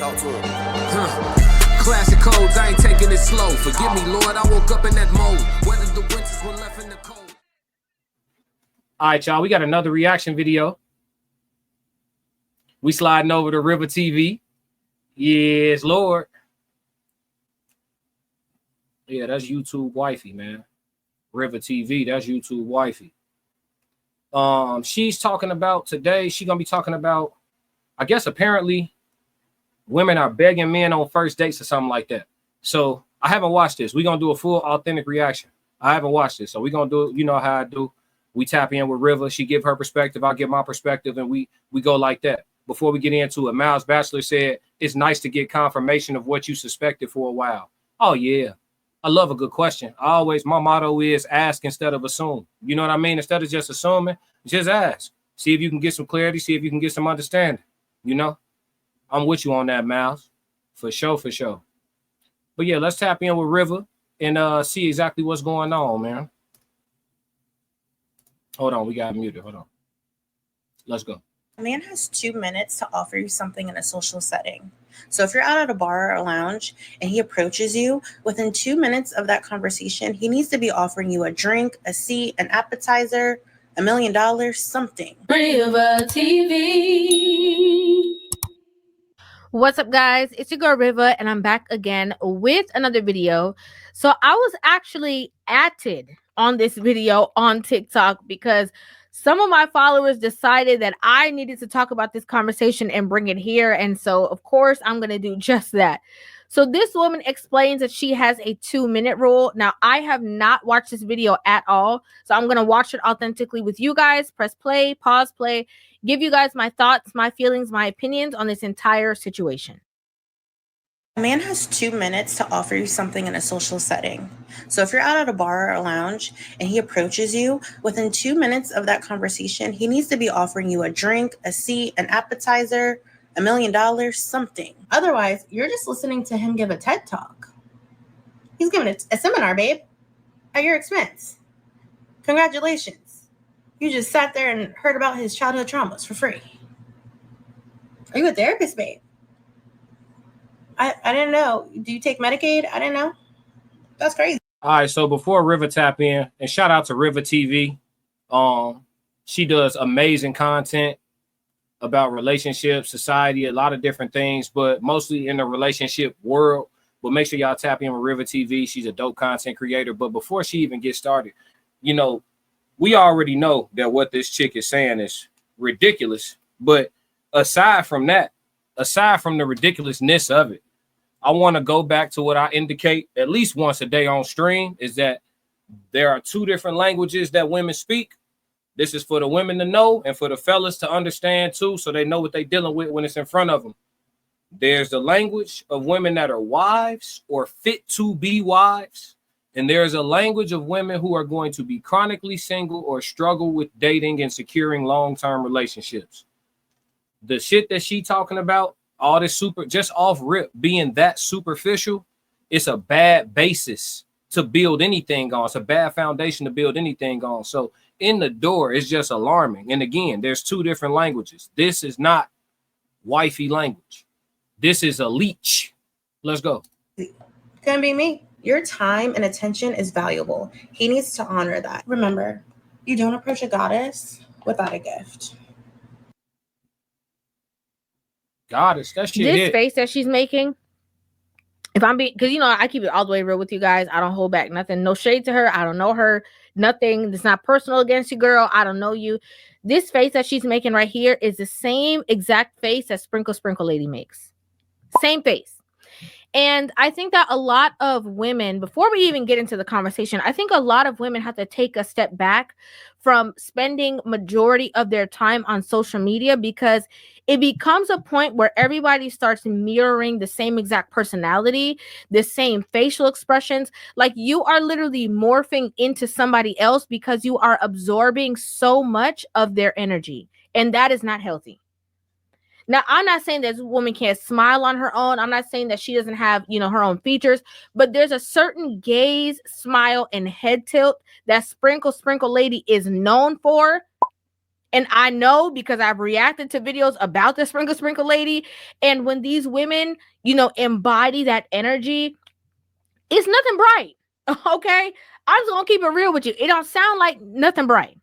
Talk to him. Classic codes, I ain't taking it slow. Forgive me, Lord, I woke up in that mode. Whether the winters were left in the cold. All right, y'all, we got another reaction video. We sliding over to Rivah TV. Yes, Lord. Yeah, that's YouTube wifey, man. Rivah TV, that's YouTube wifey. She's talking about today, she's gonna be talking about, I guess apparently women are begging men on first dates or something like that. So I haven't watched this. We're gonna do a full authentic reaction. I haven't watched this, so we're gonna do it. You know how I do. We tap in with Rivah. She give her perspective, I give my perspective, and we go like that. Before we get into it, Miles Bachelor said it's nice to get confirmation of what you suspected for a while. Oh yeah, I love a good question. My motto is ask instead of assume. You know what I mean? Instead of just assuming, just ask. See if you can get some clarity. See if you can get some understanding. You know, I'm with you on that, Miles. For sure, for sure. But yeah, let's tap in with Rivah and see exactly what's going on, man. Hold on, we got muted. Hold on. Let's go. A man has 2 minutes to offer you something in a social setting. So if you're out at a bar or a lounge and he approaches you, within 2 minutes of that conversation, he needs to be offering you a drink, a seat, an appetizer, $1 million, something. Rivah TV. What's up, guys? It's your girl Rivah, and I'm back again with another video. So I was actually added on this video on TikTok because some of my followers decided that I needed to talk about this conversation and bring it here. And so, of course, I'm going to do just that. So this woman explains that she has a 2-minute rule. Now, I have not watched this video at all. So I'm going to watch it authentically with you guys. Press play, pause play, give you guys my thoughts, my feelings, my opinions on this entire situation. A man has 2 minutes to offer you something in a social setting. So if you're out at a bar or a lounge and he approaches you, within 2 minutes of that conversation, he needs to be offering you a drink, a seat, an appetizer, $1 million, something. Otherwise, you're just listening to him give a TED Talk. He's giving a seminar, babe, at your expense. Congratulations. You just sat there and heard about his childhood traumas for free. Are you a therapist, babe? I didn't know. Do you take Medicaid? I didn't know. That's crazy. All right, so before Rivah tap in, and shout out to Rivah TV. She does amazing content about relationships, society, a lot of different things, but mostly in the relationship world. But make sure y'all tap in with Rivah TV. She's a dope content creator. But before she even gets started, you know, we already know that what this chick is saying is ridiculous. But aside from that, aside from the ridiculousness of it, I want to go back to what I indicate at least once a day on stream, is that there are 2 different languages that women speak. This is for the women to know and for the fellas to understand too, so they know what they're dealing with when it's in front of them. There's the language of women that are wives or fit to be wives. And there's a language of women who are going to be chronically single or struggle with dating and securing long-term relationships. The shit that she talking about, all this just off rip being that superficial, it's a bad basis to build anything on. It's a bad foundation to build anything on. So in the door, it's just alarming. And again, there's 2 different languages. This is not wifey language. This is a leech. Let's go. It's gonna be me. Your time and attention is valuable. He needs to honor that. Remember, you don't approach a goddess without a gift. Goddess, that shit. This face that she's making, if I'm being, because you know I keep it all the way real with you guys. I don't hold back nothing. No shade to her. I don't know her. Nothing. It's not personal against you, girl. I don't know you. This face that she's making right here is the same exact face that Sprinkle Lady makes. Same face. And I think that a lot of women, before we even get into the conversation, I think a lot of women have to take a step back from spending majority of their time on social media, because it becomes a point where everybody starts mirroring the same exact personality, the same facial expressions. Like you are literally morphing into somebody else because you are absorbing so much of their energy. And that is not healthy. Now, I'm not saying that this woman can't smile on her own. I'm not saying that she doesn't have, you know, her own features, but there's a certain gaze, smile, and head tilt that Sprinkle Lady is known for. And I know because I've reacted to videos about the sprinkle lady. And when these women, embody that energy, it's nothing bright. Okay. I'm just going to keep it real with you. It don't sound like nothing bright.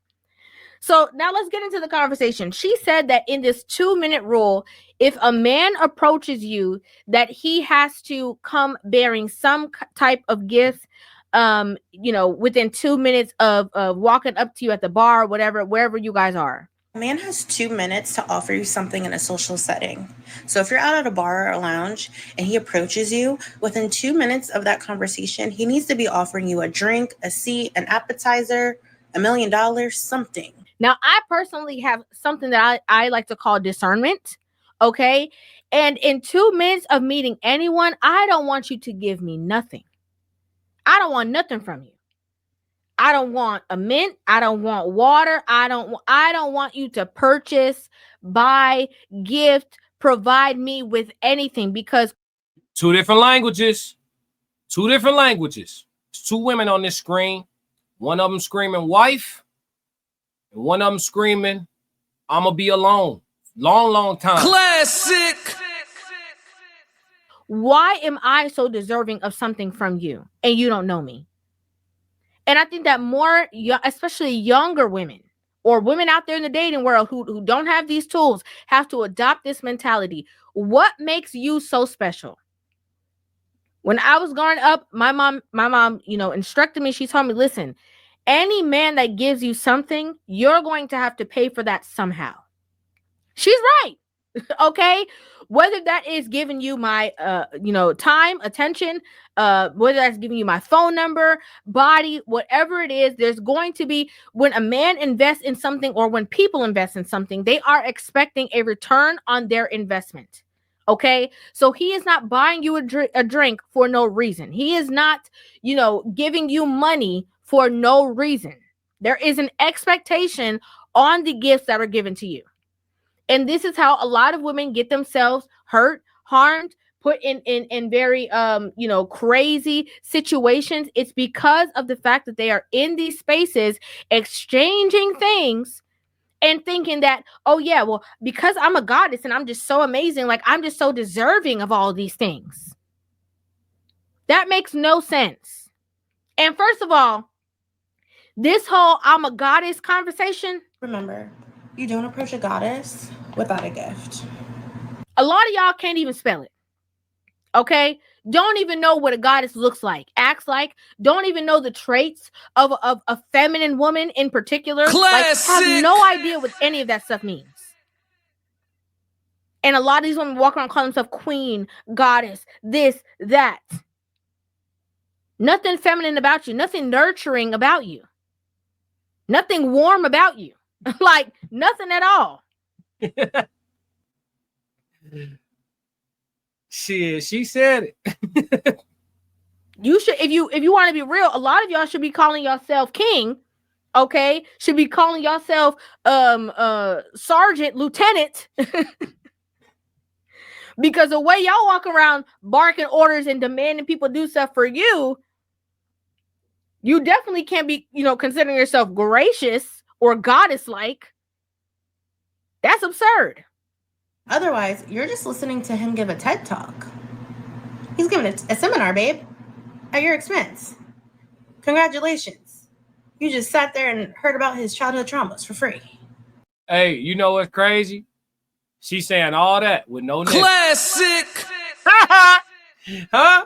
So now let's get into the conversation. She said that in this 2-minute rule, if a man approaches you, that he has to come bearing some type of gift, within 2 minutes of walking up to you at the bar, whatever, wherever you guys are. A man has 2 minutes to offer you something in a social setting. So if you're out at a bar or a lounge and he approaches you, within 2 minutes of that conversation, he needs to be offering you a drink, a seat, an appetizer, $1 million, something. Now, I personally have something that I like to call discernment, okay? And in 2 minutes of meeting anyone, I don't want you to give me nothing. I don't want nothing from you. I don't want a mint. I don't want water. I don't want you to purchase, buy, gift, provide me with anything, because 2 different languages. 2 different languages. There's 2 women on this screen. One of them screaming wife. And one of them screaming, I'm going to be alone. Long time. Classic. Why am I so deserving of something from you and you don't know me? And I think that more, especially younger women or women out there in the dating world who don't have these tools, have to adopt this mentality. What makes you so special? When I was growing up, my mom, instructed me. She told me, listen, any man that gives you something, you're going to have to pay for that somehow. She's right. Okay. Whether that is giving you my, time, attention, whether that's giving you my phone number, body, whatever it is, there's going to be, when a man invests in something or when people invest in something, they are expecting a return on their investment. Okay. So he is not buying you a drink for no reason. He is not, giving you money for no reason. There is an expectation on the gifts that are given to you. And this is how a lot of women get themselves hurt, harmed, put in very, crazy situations. It's because of the fact that they are in these spaces exchanging things and thinking that, oh yeah, well, because I'm a goddess and I'm just so amazing, like I'm just so deserving of all these things. That makes no sense. And first of all, this whole I'm a goddess conversation. Remember, you don't approach a goddess without a gift. A lot of y'all can't even spell it. Okay? Don't even know what a goddess looks like, acts like. Don't even know the traits of a feminine woman in particular. Classic. Like, have no idea what any of that stuff means. And a lot of these women walk around calling themselves queen, goddess, this, that. Nothing feminine about you. Nothing nurturing about you. Nothing warm about you. Like, nothing at all. Shit, she said it. You should, if you want to be real, a lot of y'all should be calling yourself king, okay? Should be calling yourself sergeant, lieutenant. Because the way y'all walk around barking orders and demanding people do stuff for you, you definitely can't be, considering yourself gracious or goddess-like. That's absurd. Otherwise, you're just listening to him give a TED Talk. He's giving a seminar, babe, at your expense. Congratulations. You just sat there and heard about his childhood traumas for free. Hey, you know what's crazy? She's saying all that with no nigga. Classic. Huh?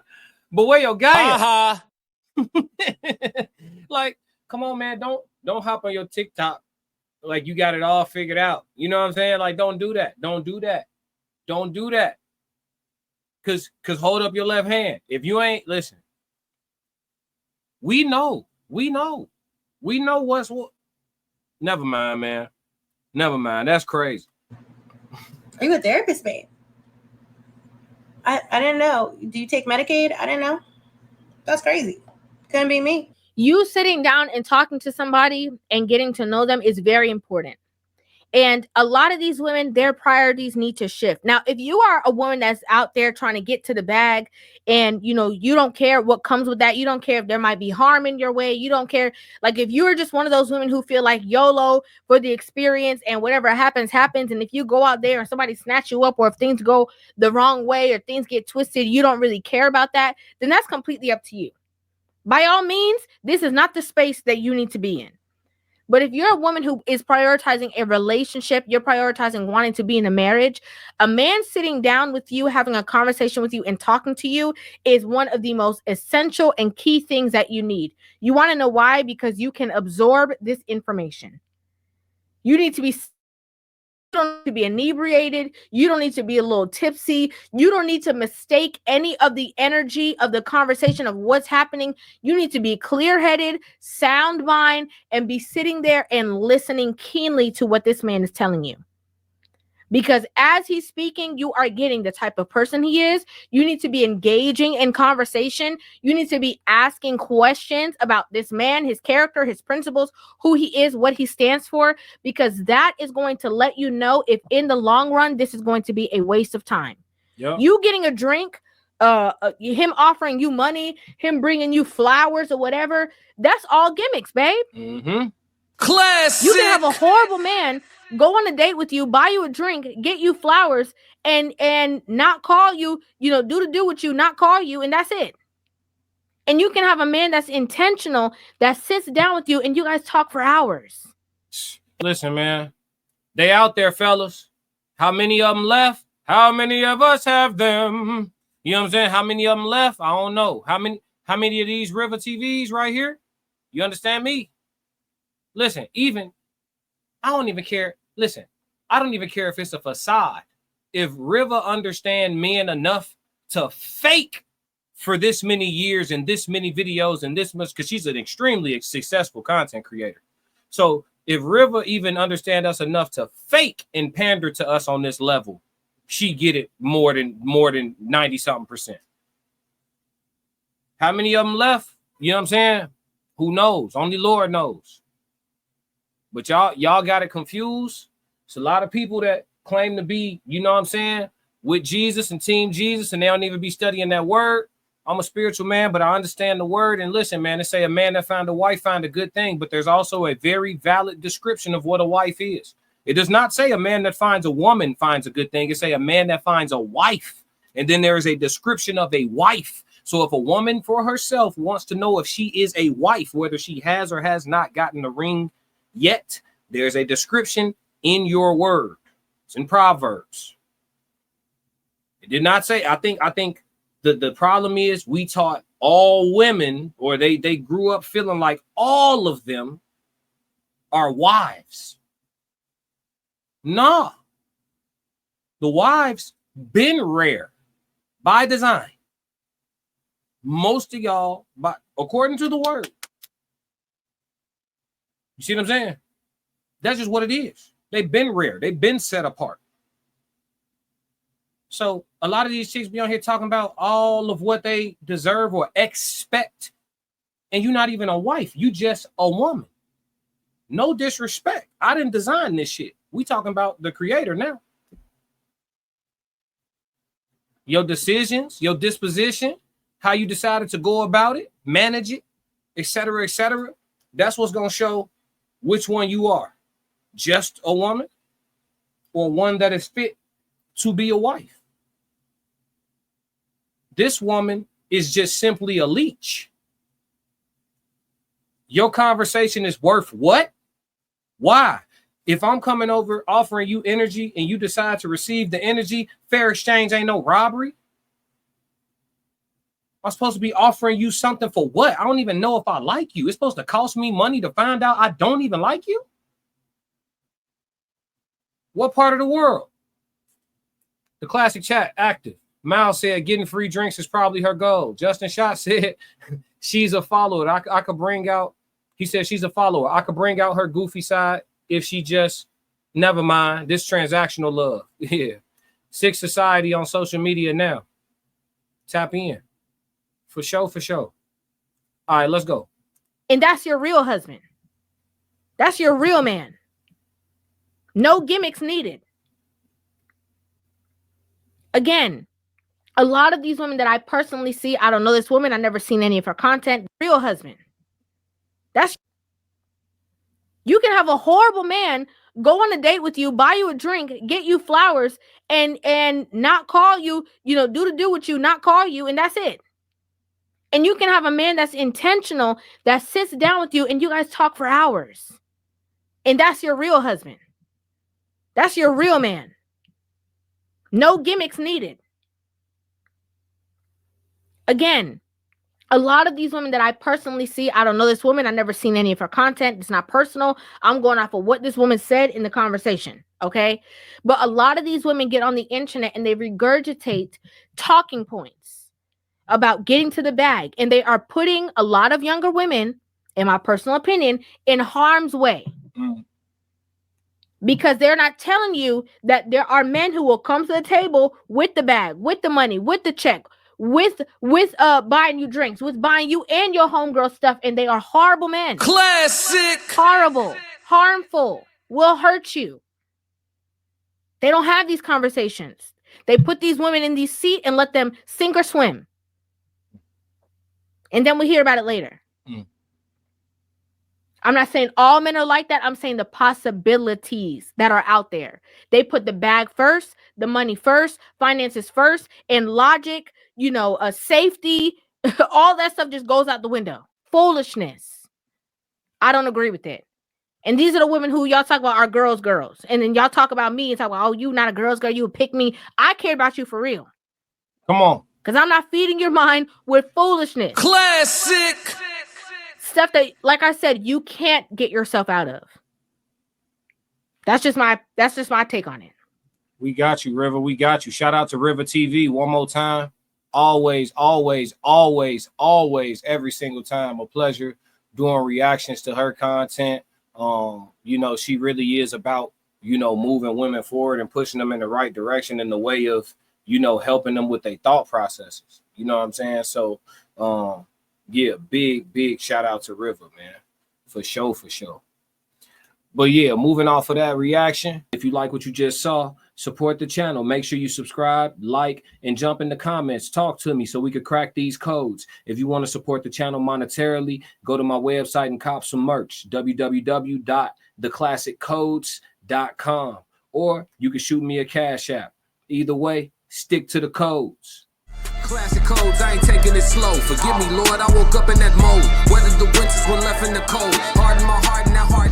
But where your guy? Uh-huh. Like, come on, man. Don't hop on your TikTok like you got it all figured out. You know what I'm saying? Like, don't do that. Don't do that. Don't do that. Cause hold up your left hand. If you ain't, listen. We know what's what. Never mind, man. Never mind. That's crazy. Are you a therapist, babe? I didn't know. Do you take Medicaid? I didn't know. That's crazy. Couldn't be me. You sitting down and talking to somebody and getting to know them is very important. And a lot of these women, their priorities need to shift. Now, if you are a woman that's out there trying to get to the bag and, you know, you don't care what comes with that, you don't care if there might be harm in your way, you don't care. Like, if you're just one of those women who feel like YOLO for the experience and whatever happens, happens. And if you go out there and somebody snatch you up, or if things go the wrong way or things get twisted, you don't really care about that, then that's completely up to you. By all means, this is not the space that you need to be in. But if you're a woman who is prioritizing a relationship, you're prioritizing wanting to be in a marriage, a man sitting down with you, having a conversation with you and talking to you is one of the most essential and key things that you need. You want to know why? Because you can absorb this information. You need to be... You don't need to be inebriated. You don't need to be a little tipsy. You don't need to mistake any of the energy of the conversation of what's happening. You need to be clear-headed, sound mind, and be sitting there and listening keenly to what this man is telling you. Because as he's speaking, you are getting the type of person he is. You need to be engaging in conversation. You need to be asking questions about this man, his character, his principles, who he is, what he stands for, because that is going to let you know if in the long run, this is going to be a waste of time. Yep. You getting a drink, him offering you money, him bringing you flowers or whatever, that's all gimmicks, babe. Mm-hmm. Classic. You can have a horrible man go on a date with you, buy you a drink, get you flowers, and not call you, you know, do with you, not call you, and that's it. And you can have a man that's intentional, that sits down with you, and you guys talk for hours. Listen, man, they out there, fellas. How many of them left? How many of us have them? You know what I'm saying? How many of them left? I don't know. How many of these Rivah TVs right here? You understand me? Listen, I don't even care. Listen, I don't even care if it's a facade. If Rivah understand men enough to fake for this many years and this many videos and this much, because she's an extremely successful content creator. So if Rivah even understand us enough to fake and pander to us on this level, she get it more than 90-something%. How many of them left? You know what I'm saying? Who knows? Only Lord knows. But y'all got it confused. It's a lot of people that claim to be, you know what I'm saying, with Jesus and Team Jesus, and they don't even be studying that word. I'm a spiritual man, but I understand the word. And listen, man, they say a man that found a wife found a good thing, but there's also a very valid description of what a wife is. It does not say a man that finds a woman finds a good thing. It say a man that finds a wife. And then there is a description of a wife. So if a woman for herself wants to know if she is a wife, whether she has or has not gotten the ring yet, there's a description in your word. It's in Proverbs. It did not say, I think the problem is we taught all women, or they grew up feeling like all of them are wives. Nah. The wives been rare by design. Most of y'all, according to the word. You see what I'm saying? That's just what it is. They've been rare. They've been set apart. So a lot of these chicks be on here talking about all of what they deserve or expect. And you're not even a wife. You just a woman. No disrespect. I didn't design this shit. We talking about the creator now. Your decisions, your disposition, how you decided to go about it, manage it, etc., etc. That's what's going to show which one you are. Just a woman or one that is fit to be a wife. This woman is just simply a leech. Your conversation is worth what? Why? If I'm coming over offering you energy and you decide to receive the energy, fair exchange ain't no robbery. I'm supposed to be offering you something for what? I don't even know if I like you. It's supposed to cost me money to find out I don't even like you? What part of the world? The classic chat active. Mal said getting free drinks is probably her goal. Justin Schott said she's a follower. I could bring out, he said she's a follower. I could bring out her goofy side if she just, never mind, this transactional love. Yeah. Sick society on social media now. Tap in. For sure, for sure. All right, let's go. And that's your real husband. That's your real man. No gimmicks needed. Again, a lot of these women that I personally see, I don't know this woman, I've never seen any of her content. Real husband. That's, you can have a horrible man go on a date with you, buy you a drink, get you flowers, and not call you, you know, do with you, not call you, and that's it. And you can have a man that's intentional, that sits down with you and you guys talk for hours. And that's your real husband. That's your real man. No gimmicks needed. Again, a lot of these women that I personally see, I don't know this woman, I've never seen any of her content. It's not personal. I'm going off of what this woman said in the conversation, okay? But a lot of these women get on the internet and they regurgitate talking points about getting to the bag. And they are putting a lot of younger women, in my personal opinion, in harm's way. Because they're not telling you that there are men who will come to the table with the bag, with the money, with the check, with buying you drinks, with buying you and your homegirl stuff, and they are horrible men. Classic. Horrible, harmful, will hurt you. They don't have these conversations. They put these women in these seats and let them sink or swim. And then we hear about it later. I'm not saying all men are like that. I'm saying the possibilities that are out there. They put the bag first, the money first, finances first, and logic, you know, safety, all that stuff just goes out the window. Foolishness. I don't agree with it. And these are the women who y'all talk about are girls. And then y'all talk about me and talk about, oh, you not a girl's girl, you would pick me. I care about you for real. Come on. Because I'm not feeding your mind with foolishness. Classic. Stuff that, like I said, you can't get yourself out of. That's just my take on it. We got you, Rivah. We got you. Shout out to Rivah TV one more time. Always, always, always, always, every single time. A pleasure doing reactions to her content. You know, she really is about, you know, moving women forward and pushing them in the right direction in the way of, you know, helping them with their thought processes. You know what I'm saying? So, yeah, big shout out to Rivah, man. For sure. But yeah, moving off of that reaction, if you like what you just saw, support the channel. Make sure you subscribe, like, and jump in the comments. Talk to me so we could crack these codes. If you want to support the channel monetarily, go to my website and cop some merch, www.theclassiccodes.com. Or you can shoot me a Cash App. Either way, stick to the codes. Classic codes, I ain't taking it slow. Forgive me, Lord, I woke up in that mode. Weathered the winters when left in the cold. Hardened my heart and that heart.